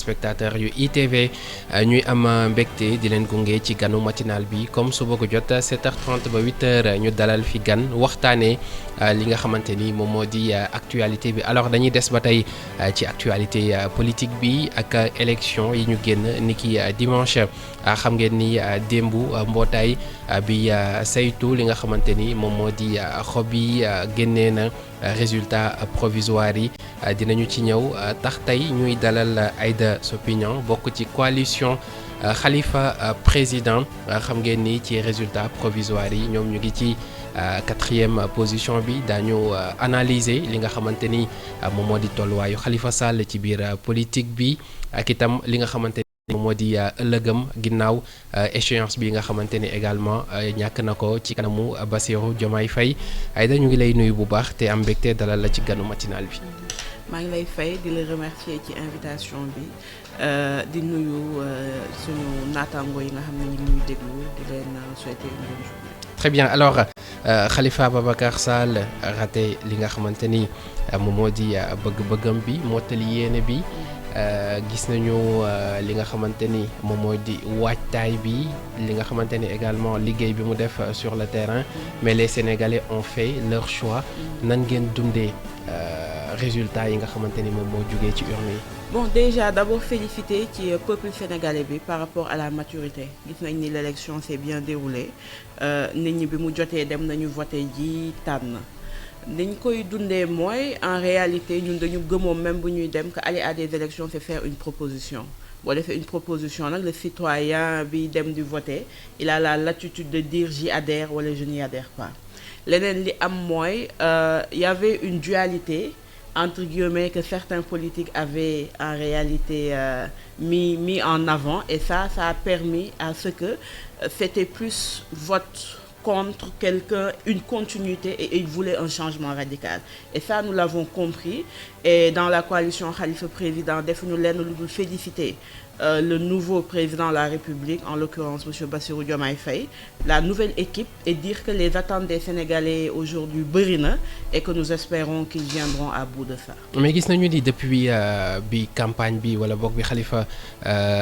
téléspectateurs yu ITV ñuy am mbégte di leen gunge ci ganu matinal bi comme suba ko jot 7h30 ba 8h ñu dalal fi gan waxtaanee li nga xamante ni moom moo di actualité bi alors dañuy des ba tey ci actualité politique bi ak élection yi ñu génn ni ki dimanche xam ngeen ni démb mbootaay bi saytu li nga xamante ni moom moo di xob yi génnee na résultat provisoire yi dinañu ci ñëw tax tey ñuy dalal Aïda Sopignan bokk ci coalition Khalifa président xam ngeen ni ci résultat provisoire yi ñoom ñu ngi ci 4e position bi daañu analyser li nga xamante ni moom moo di tolluwaayu Khalifa Sall ci biir politique bi ak itam li nga xamante moom moo di ëllëgam ginnaaw échéance bi nga xamante ni également ñàkk na ko ci kanamu Bassirou Diomaye Faye Aïda ñu ngi lay nuyu bu baax te am mbégte dalal la ci ganu matinal bi. maa ngi lay fay di la remercier ci invitation bi di nuyu suñu naataango yi nga xam ne ñu ngi ñuy déglu di leen souhaiter une bonne journée. Très bien alors Khalifa Ababacar Sall raté li nga xamante ni moom moo di bëgg-bëggam bi mottali yéene bi. gis nañu li nga xamante ni moom moo di waajtaay bi li nga xamante ni également liggéey bi mu def sur le terrain mais les Sénégalais ont fait leur choix nan ngeen dundee résultat yi nga xamante ni moom moo jugee ci urne yi. Bon déjà d'abord féliciter ci peuple sénégalais bi par rapport à la maturité gis nañ ni l'élection s'est bien déroulée nit ñi bi mu jotee dem nañu voter ji tànn. dañ koy dundee mooy en réalité ñun dañu gëmoon même bu ñuy dem que aller à des élections c'est faire une proposition boo defee une proposition nag le citoyen bi dem di voter il a la latitude de dire j'y adhère wala je n'y adhère pas leneen li am mooy y avait une dualité entre guillemets que certains politiques avaient en réalité mis en avant et ça a permis à ce que c'était plus vote contre quelqu'un, une continuité et il voulait un changement radical. Et ça, nous l'avons compris. Et dans la coalition Khalifa Président, nous voulons féliciter le nouveau président de la République, en l'occurrence M. Bassirou Diomaye Faye, la nouvelle équipe et dire que les attentes des Sénégalais aujourd'hui bëri na et que nous espérons qu'ils viendront à bout de ça. Mais gis nañu ni depuis bi campagne bi wala boog bi Khalifa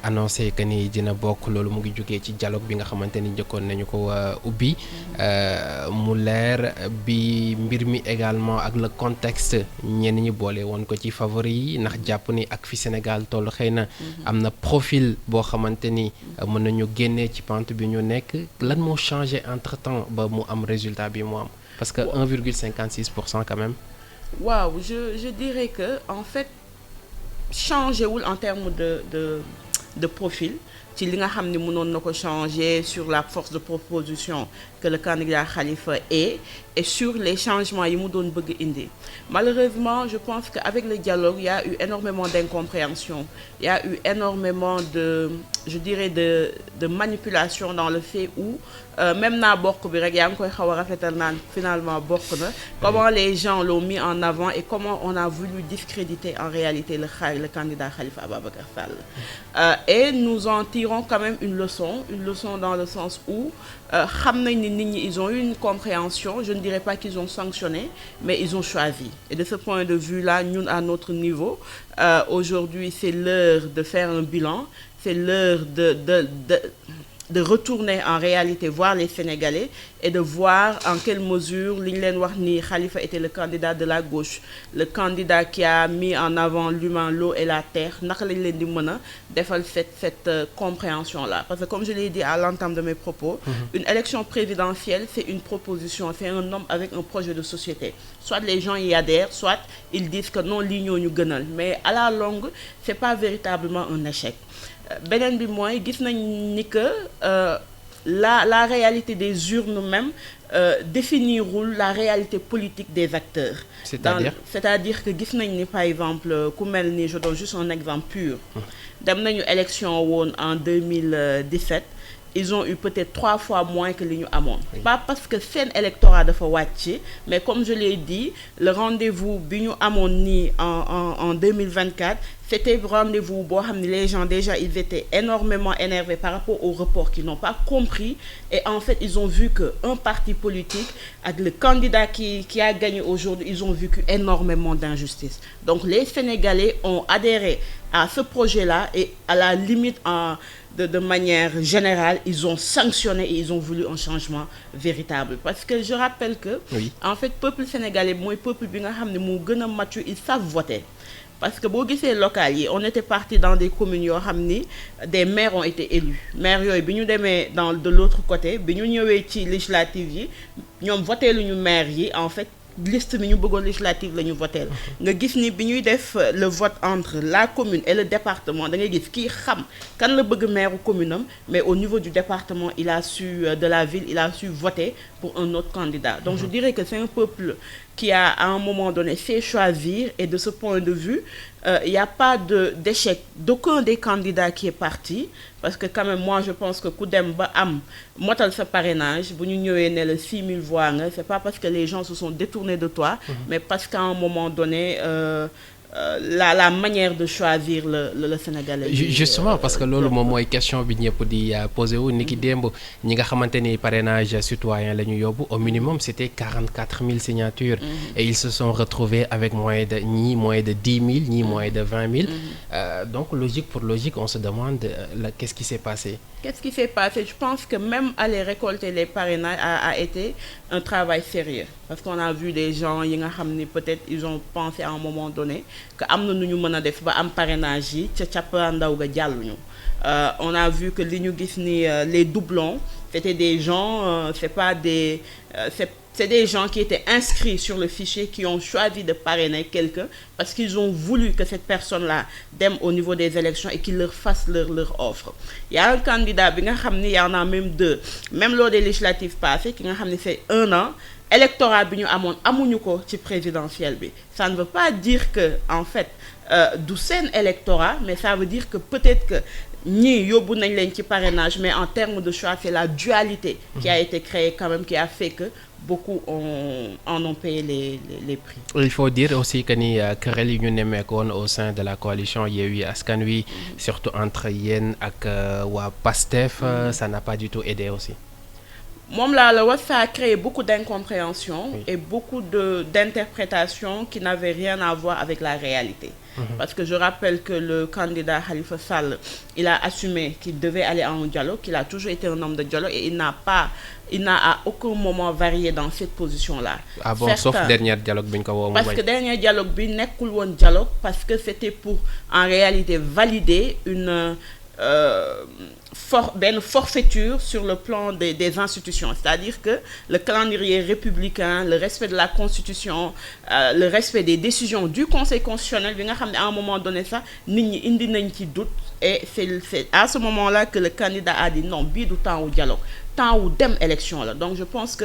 annoncé que ni dina bokk loolu mu ngi jógee ci dialogue bi nga xamante ni njëkkoon nañu ko ubbi mu leer bi mbir mi également ak le contexte ñenn ñi boole woon ko ci favori yi ndax jàpp ni ak fi Sénégal toll xëy na am na profil boo xamante ni mën nañu génnee ci pente bi ñu nekk lan moo changé entre temps ba mu am résultat bi mu am parce que 1,56% quand même. waaw je dirais que en fait changé wul en termes de profil ci li nga xam ne mënoon na ko changer sur la force de proposition que le candidat Khalifa est et sur les changements yi mu doon bëgg indi malheureusement je pense qu'avec le dialogue il y a eu énormément d'incompréhension il y a eu énormément de je dirais de manipulation dans le fait où même naa bokk bi rek yaa ngi koy xaw a rafetal naan finalement bokk na comment les gens l'ont mis en avant et comment on a voulu discréditer en réalité le candidat Khalifa Ababacar Sall et nous en tirons quand même une leçon dans le sens où xam nañ ni nit ñi ils ont eu une compréhension je ne dirais pas qu'ils ont sanctionné mais ils ont choisi et de ce point de vue-là ñun à notre niveau aujourd'hui c'est l'heure de faire un bilan c'est l'heure de retourner en réalité voir les Sénégalais et de voir en quelle mesure li ñu leen wax ni Khalifa était le candidat de la gauche le candidat qui a mis en avant l'humain l'eau et la terre naka lañ leen di mën a defal cette compréhension là parce que comme je l'ai dit à l'entame de mes propos une élection présidentielle c'est une proposition c'est un homme avec un projet de société soit les gens y adhèrent soit ils disent que non lii ñoo ñu gënal mais à la longue c'est pas véritablement un échec beneen bi mooy gis nañ ni que la réalité des urnes même définirul la réalité politique des acteurs. C'est-à-dire que gis nañ ni par exemple ku mel ni je donne juste un exemple pur. dem nañu élection woon en 2017 ils ont eu peut-être 3 fois moins que li ñu amoon. Pas parce que seen électorat dafa wàcc, mais comme je l'ai dit, le rendez-vous bi ñu amoon nii en 2024, c'était rendez-vous boo xam ne les gens déjà ils étaient énormément énervés par rapport au report qu'ils n'ont pas compris, et en fait ils ont vu que un parti politique avec le candidat qui a gagné aujourd'hui, ils ont vécu énormément d'injustice. Donc les Sénégalais ont adhéré à ce projet-là, et à la limite de manière générale, ils ont sanctionné et ils ont voulu un changement véritable. Parce que je rappelle que, en fait, peuple sénégalais, moi, peuple bi nga xam ne moo gën a mature, ils savent voter. Parce que boo gisee local yi, on était parti dans des communes yoo xam ni des maires ont été élus. Maires yooyu bi ñu demee de l'autre côté, bi ñu ñëwee ci législative yi, ñoom voté lu ñu maire yi, en fait, liste bi ñu bëggoon législative la ñu voté nga gis ni bi ñuy def le vote entre la commune et le département, da ngay gis kii xam kan la bëgg maire commune am, mais au niveau du département il a su de la ville il a su voter pour un autre candidat. Donc je dirais que c'est un peuple qui a à un moment donné fait choisir, et de ce point de vue il n'y a pas d'échec d'aucun des candidats qui est parti, parce que quand même moi je pense que ku dem ba am motal sa parrainage bu ñu ñëwee ne la 6000 voix nga, c'est pas parce que les gens se sont détournés de toi, mais parce qu'à un moment donné la manière de choisir le Sénégalais. Justement parce que loolu moom mooy question bi ñëpp di posé wu ni ki démb ñi nga xamante ni parrainage citoyen la ñu yóbbu, au minimum c'était 44 000 signatures, et ils se sont retrouvés avec moins de 10 000, ñii moins de 20 000. Donc logique pour logique, on se demande qu'est-ce qui s'est passé. Qu'est-ce qui s'est passé? Je pense que même aller récolter les parrainages a été un travail sérieux, parce qu'on a vu des gens yi nga xam ni peut-être ils ont pensé à un moment donné que am na nu ñu mën a def ba am parrainage yi ca cappaandaw ga jàlluñu. On a vu que li ñu gis ni les doublons, c'était des gens c'est des gens qui étaient inscrits sur le fichier, qui ont choisi de parrainer quelqu'un parce qu'ils ont voulu que cette personne-là dem au niveau des élections et qu'il leur fasse leur offre. Il y a un candidat bi nga xam ni, il y en a même deux, même lors des législatives passées, ki nga xam ni c'est 1 an, électorat bi ñu amuñu ko ci présidentielle bi. Ça ne veut pas dire que en fait du seen électorat, mais ça veut dire que peut-être que ñii yóbbu nañ leen ci parrainage, mais en termes de choix c'est la dualité qui a été créée quand même, qui a fait que beaucoup en ont payé les prix. Il faut dire aussi que ni querelle yi ñu nemmeekoon au sein de la coalition Yewwi Askan Wi, surtout entre yéen ak waa PASTEF, ça n'a pas du tout aidé aussi. Moom laa la wax, ça a créé beaucoup d'incompréhension et beaucoup d'interprétations qui n'avaient rien à voir avec la réalité. Parce que je rappelle que le candidat Khalifa Sall, il a assumé qu'il devait aller en dialogue, qu'il a toujours été un homme de dialogue, et il n'a à aucun moment varié dans cette position-là. Ah bon, sauf dernier dialogue bi ñu ko woo. Parce que dernier dialogue bi nekkul woon dialogue, parce que c'était pour en réalité valider une forfaiture sur le plan des institutions, c'est-à-dire que le calendrier républicain, le respect de la Constitution, le respect des décisions du Conseil constitutionnel, bi nga xam ne à un moment donné ça nit ñi indi nañ ci doute, et c'est à ce moment-là que le candidat a dit non, bii du temps au dialogue, temps wu dem élection la. Donc je pense que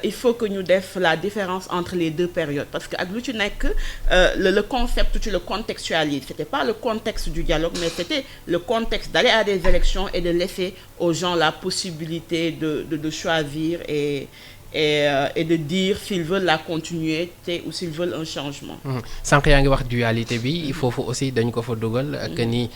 il faut que ñu def la différence entre les deux périodes, parce que ak lu ci nekk le concept tu le contextualises. C'était pas le contexte du dialogue, mais c'était le contexte d'aller à des élections et de laisser aux gens la possibilité de choisir et de dire s'ils veulent la continuité ou s'ils veulent un changement. Sànq yaa ngi wax dualité bi, foofu aussi dañ ko fa dugal que ni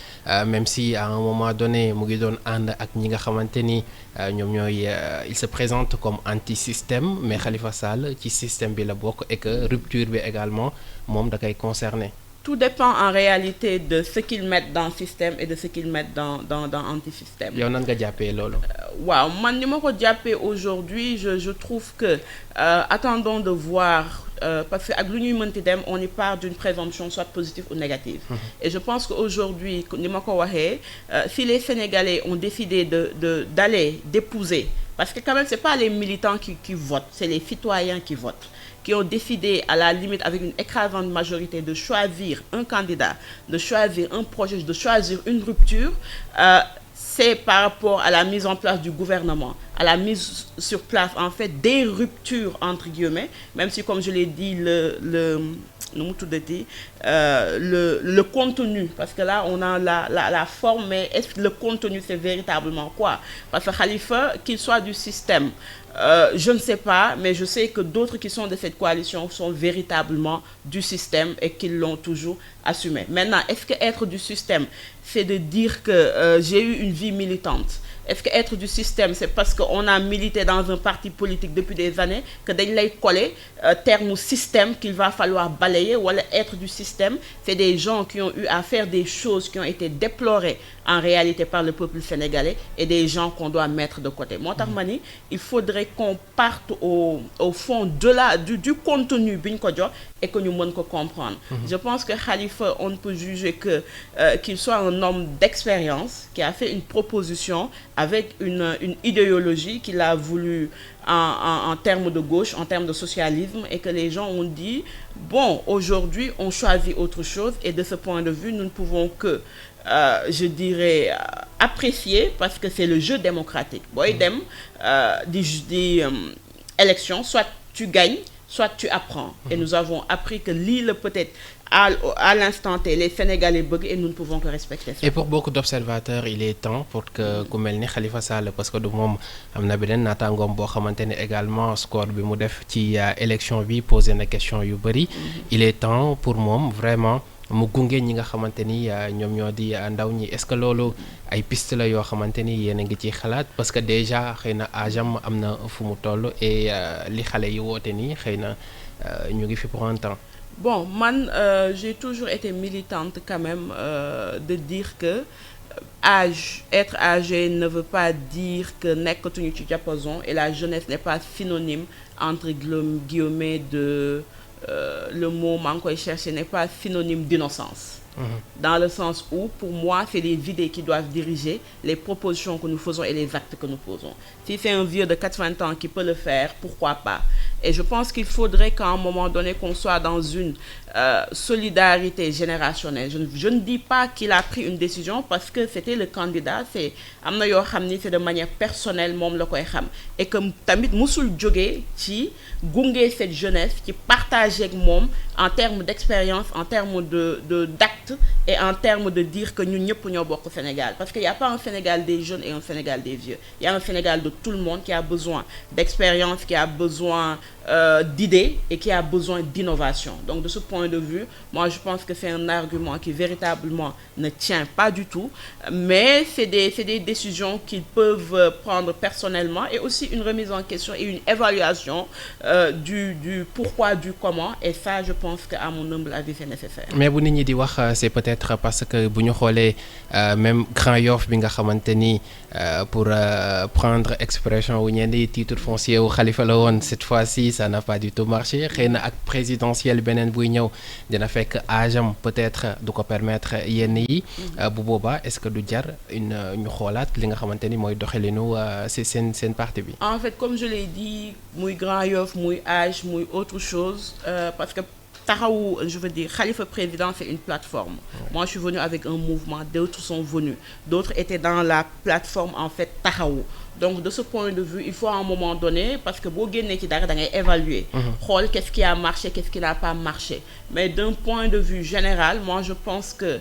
même si à un moment donné mu ngi doon ànd ak ñi nga xamante ni ñoom ñooy il se présente comme anti-système, mais Khalifa Sall ci système bi la bokk, et que rupture bi également moom da koy concerné. Tout dépend en réalité de ce qu'ils mettent dans le système et de ce qu'ils mettent dans anti-système. Yow nan nga jàppee loolu? Waaw, man ni ma ko jàppee aujourd'hui, je trouve que attendons de voir, parce que ak lu ñuy mënti dem, on y part d'une présomption soit positive ou négative. Et je pense qu'aujourd'hui, ni ma ko waxee, si les Sénégalais ont décidé d'aller d'épouser, parce que quand même c'est pas les militants qui votent, c'est les citoyens qui votent, qui ont décidé à la limite avec une écrasante majorité de choisir un candidat, de choisir un projet, de choisir une rupture, c'est par rapport à la mise en place du gouvernement. à la mise sur place en fait des ruptures entre guillemets, même si comme je l'ai dit le contenu, parce que là on a la forme, mais est-ce que le contenu c'est véritablement quoi? Parce que Khalifa, qu'il soit du système, je ne sais pas, mais je sais que d'autres qui sont de cette coalition sont véritablement du système et qu'ils l'ont toujours assumé. Maintenant, est-ce que être du système, c'est de dire que j'ai eu une vie militante? Est-ce que être du système, c'est parce qu'on a milité dans un parti politique depuis des années que dañ lay coller terme système qu'il va falloir balayer? Ou être du système, c'est des gens qui ont eu à faire des choses qui ont été déplorées en réalité par le peuple sénégalais et des gens qu'on doit mettre de côté. Moo tax ma ni il faudrait qu'on parte au fond du contenu bi ñu ko jox et que ñu mën ko comprendre. Je pense que Khalifa, on ne peut juger que qu'il soit un homme d'expérience qui a fait une proposition avec une idéologie qu'il a voulu en termes de gauche, en termes de socialisme, et que les gens ont dit bon, aujourd'hui on choisit autre chose, et de ce point de vue nous ne pouvons que je dirais apprécier, parce que c'est le jeu démocratique. Booy dem di élection, soit tu gagnes, soit tu apprends. Et nous avons appris que lii la peut-être à l'instant T les Sénégalais bëgg, et nous ne pouvons que respecter ça. Et pour beaucoup d'observateurs il est temps pour que ku mel ni Khalifa Sall, parce que du moom am na beneen naataangoom boo xamante ne également score bi mu def ci élection bi posé na question yu bëri. Il est temps pour moom vraiment mu gunge ñi nga xamante ni ñoom ñoo di ndaw ñi. Est-ce que loolu ay piste la yoo xamante ni yéen a ngi ciy xalaat, parce que déjà xëy na âge-am am na fu mu toll, et li xale yi woote nii xëy na ñu ngi fi pour un temps. Bon, man, j'ai toujours été militante quand même de dire que être âgé ne veut pas dire que nekkatuñu ci diapason, et la jeunesse n'est pas synonyme entre guillemets de le mot maa ngi koy chercher, n'est pas synonyme d'innocence. Dans le sens où, pour moi, c'est les idées qui doivent diriger les propositions que nous faisons et les actes que nous posons. Si c'est un vieux de 80 ans qui peut le faire, pourquoi pas? Et je pense qu'il faudrait qu'à un moment donné, qu'on soit dans une solidarité générationnelle. Je ne dis pas qu'il a pris une décision parce que c'était le candidat. Am na yoo xam ni c'est de manière personnelle moom la koy xam, et que tamit musul jógee ci gunge cette jeunesse qui partage ak moom en termes d'expérience, en termes d'actes, et en termes de dire que ñun ñëpp ñoo bokk Sénégal. Parce qu'il n'y a pas un Sénégal des jeunes et un Sénégal des vieux. Il y a un Sénégal de tout le monde qui a besoin d'expérience, qui a besoin d'idées et qui a besoin d'innovation. Donc de ce point de vue, moi je pense que c'est un argument qui véritablement ne tient pas du tout, mais c'est des décisions qu'ils peuvent prendre personnellement, et aussi une remise en question et une évaluation du pourquoi, du comment, et ça je pense qu'à mon humble avis c'est nécessaire. Mais bu nit ñi di wax c'est peut-être parce que bu ñu xoolee même Grand Yoff bi nga xamante ni pour prendre expression wu ñenn di titre foncier wu Khalifa la woon, cette fois-ci ça n'a pas du tout marché. Xëy na ak présidentielle beneen buy ñëw dina fekk âge am peut-être du ko permettre yenn yi. Bu boobaa est-ce que du jar ñu xoolaat li nga xamante ni mooy doxalinu seen parti bi. En fait, comme je l'ai dit, muy Grand Yoff, muy âge, muy autre chose, parce que Taxawu, je veux dire, Khalifa président, c'est une plateforme. Moi, je suis venue avec un mouvement, d'autres sont venus. D'autres étaient dans la plateforme, en fait, Taxawu. Donc, de ce point de vue, il faut à un moment donné, parce que boo génnee ci dara da ngay évaluer. Xool qu'est-ce qui a marché, qu'est-ce qui n'a pas marché. Mais d'un point de vue général, moi, je pense que,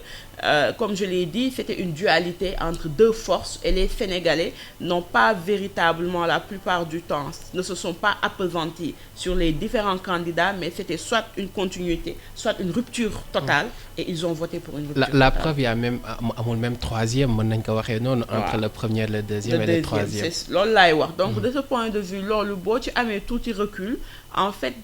comme je l'ai dit, c'était une dualité entre deux forces, et les Sénégalais n'ont pas véritablement, la plupart du temps, ne se sont pas appesantis sur les différents candidats, mais c'était soit une continuité, soit une rupture totale, et ils ont voté pour une rupture la totale. preuve, il y a même amul même troisième, mën nañ ko waxee noonu, entre le premier, le deuxième et le troisième. C'est loolu laay wax. Donc de ce point de vue loolu boo ci amee tuuti recul, en fait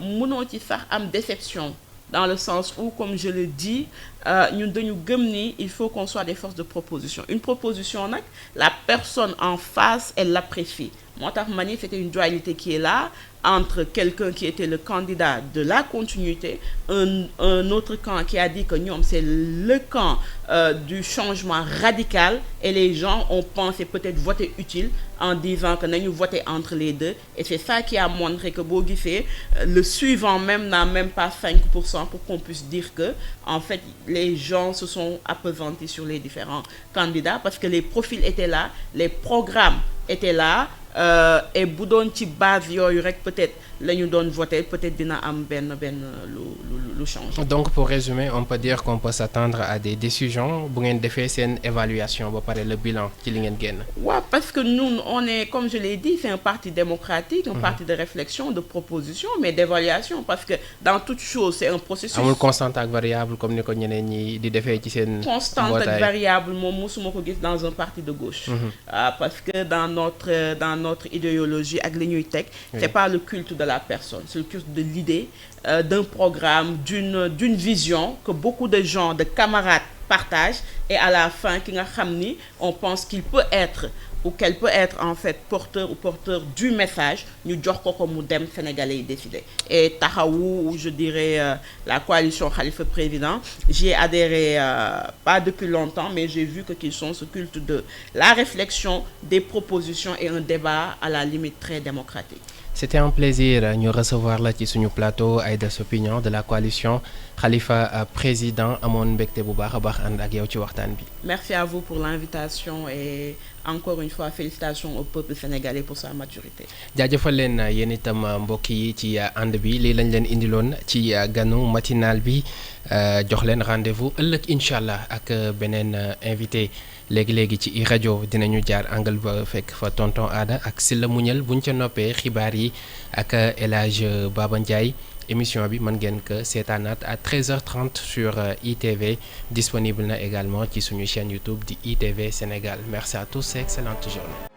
mënoo ci sax am déception, dans le sens où, comme je le dis, ñun dañu gëm ni il faut qu'on soit des forces de proposition. Une proposition nag, la personne en face, elle l'apprécie. Moo tax ma ni c'était une dualité qui est là entre quelqu'un qui était le candidat de la continuité, un autre camp qui a dit que ñoom c'est le camp du changement radical, et les gens ont pensé peut-être voter utile en disant que nañu voter entre les deux, et c'est ça qui a montré que boo gisee le suivant même n'a même pas 5% pour qu'on puisse dire que en fait les gens se sont appesantis sur les différents candidats, parce que les profils étaient là, les programmes étaient là, et bu doon ci base yooyu rek peut-être la ñu doon voter peut-être dina am benn lu changer. Donc pour résumer on peut dire qu'on peut s'attendre à des décisions bu ngeen defee seen évaluation ba pare le bilan ci li ngeen génn. waaw parce que nous on est comme je l'ai dit c'est un parti démocratique un parti de réflexion de proposition mais d'évaluation parce que dans toute chose c'est un processus. amul constante ak variable comme ni ko ñeneen ñi di defee ci seen. constante ak variable moom mosuma ko gis dans un parti de gauche. Parce que dans notre idéologie ak li ñuy teg. c'est pas le culte de la personne c'est le culte de l'idée d'un programme d'une vision que beaucoup de gens de camarades partagent et à la fin ki nga xam ni on pense qu'il peut être ou qu'elle peut être en fait porteur du message ñu jox ko mu dem Sénégalais yi décider et taxawu je dirais la coalition Khalifa Président j'y ai adhéré pas depuis longtemps mais j'ai vu que qu'ils sont ce culte de la réflexion des propositions et un débat à la limite très démocratique. C'était un plaisir ñu recevoir la ci suñu plateau Aïda Sopignon de la coalition Khalifa Président amoon mbégte bu baax a baax ànd ak yow ci waxtaan bi. Merci à vous pour l'invitation et encore une fois félicitations au peuple sénégalais pour sa maturité. jaajëfal leen yéen itam mbokk yi ci ànd bi lii lañ leen indiloon ci ganu matinal bi jox leen rendez-vous ëllëg incha allah ak beneen invité. léegi-léegi ci rajo dinañu jaar angle ba fekk fa tonton Aada ak Silla Muñal buñ ca noppee xibaar yi ak El Hadj Baba Ndiaye émission bi mën ngeen ko seetaanaat à 13h30 sur ITV disponible na également ci suñu chaîne YouTube di ITV Sénégal merci à tous et excellente journée.